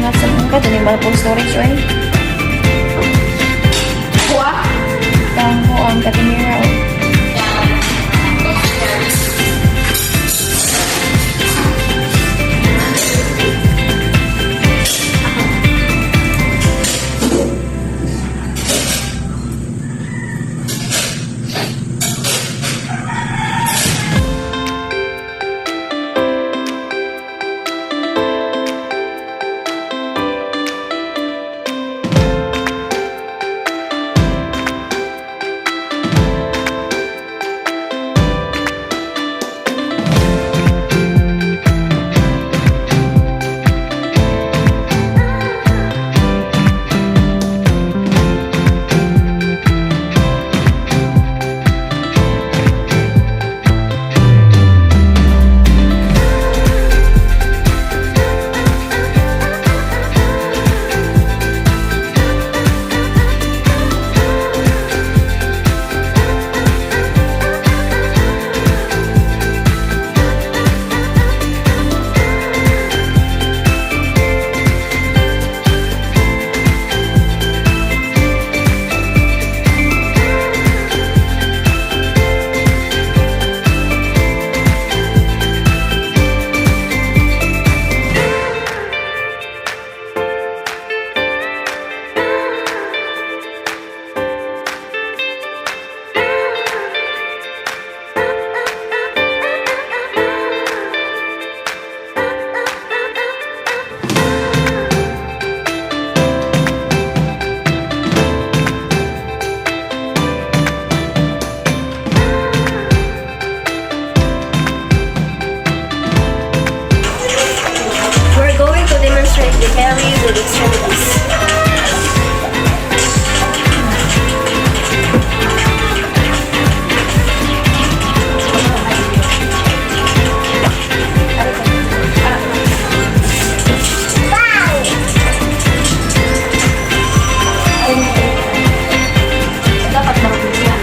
ingat sa mga ito. Yung balapong storage, right? Kuha? Tango ang katimira. We're going to demonstrate the carry with extremities. Dapat marunong yan.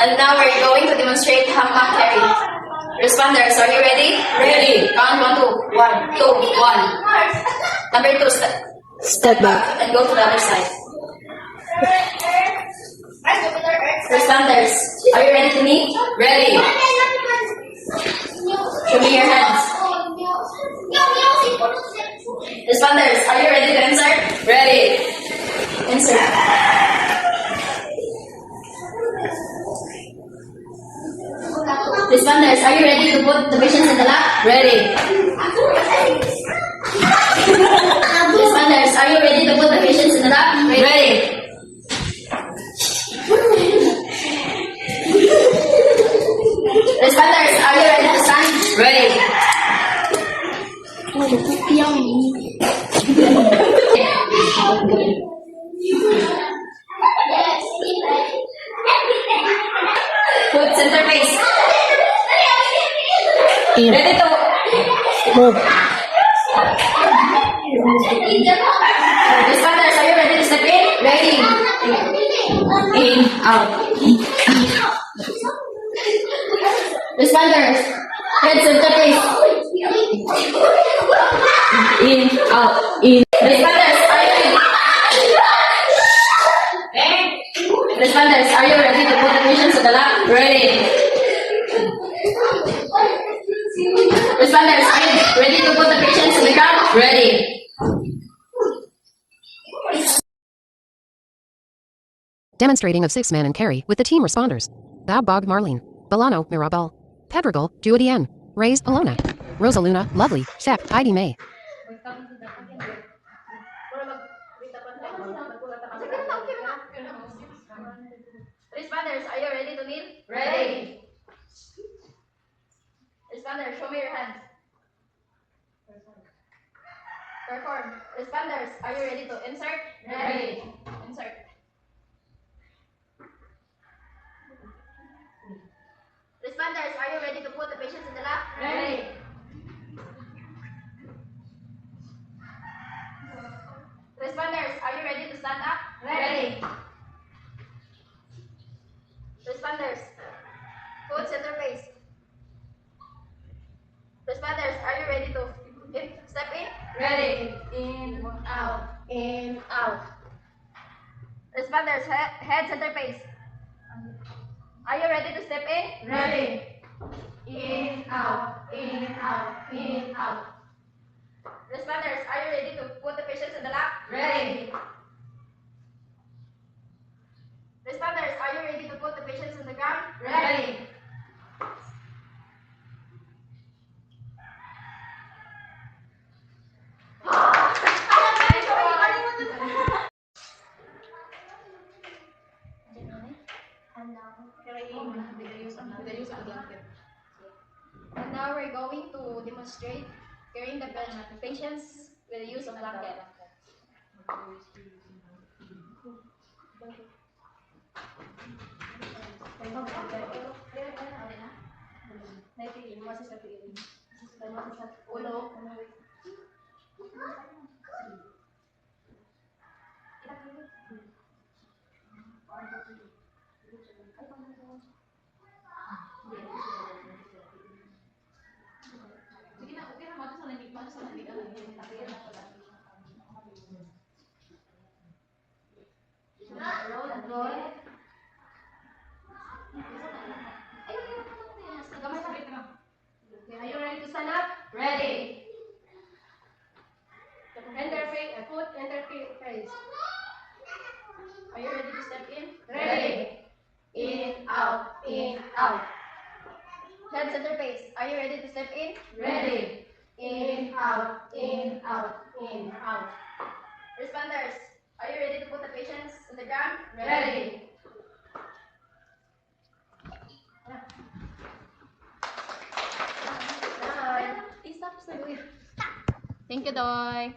And now we're going to demonstrate hammock carry. Responders, are you ready? Ready. Count 1, 2. 1, 2, 1. Number 2, Step back. and go to the other side. Responders, are you ready to meet? Ready. Show me your hands. Responders, are you ready to insert? Ready. Insert. Responders, are you ready to put the patients in the lab? Ready. Responders, are you ready to put the patients in the lab? Ready. Responders, are you ready to stand? Ready. Put center face. Ready to Move. Responders, are you ready to step in? Ready. In, out. Responders, head center face. In, out, in. Responders, are you ready? Responders, are you ready to put the patients in the lab? Ready. Responders, are you ready to put the patients in the ground? Ready. Demonstrating of six-man and carry with the team responders. Babbog Marlene, Bolano Mirabel, Pedregal Juadien, Reyes Alona, Rosaluna Lovely, Shep Heidi May. Responders, are you ready to kneel? Ready. Responders, show me your hands. Perform. Responders, are you ready to insert? Ready. Insert. Responders, are you ready to put the patients in the lab? Ready. Responders, are you ready to stand up? Ready. Responders, put center face. Responders, are you ready to step in? Ready. In, out. In, out. Responders, head center face. Are you ready to step in? Ready. In, out. In, out. In, out. Responders, are you ready to put the patients in the lab? Ready. Responders, are you ready to put the patients on the ground? Ready. And now we're going to demonstrate carrying the patients with the use of blanket. Ulo. Are you ready to stand up? Ready. Interface, foot interface. Are you ready to step in? Ready. In, out, in, out. Head center face. Are you ready to step in? Ready. In, out, in, out, in, out. Responders, are you ready to put the patients on the ground? Ready. Thank you, Doy.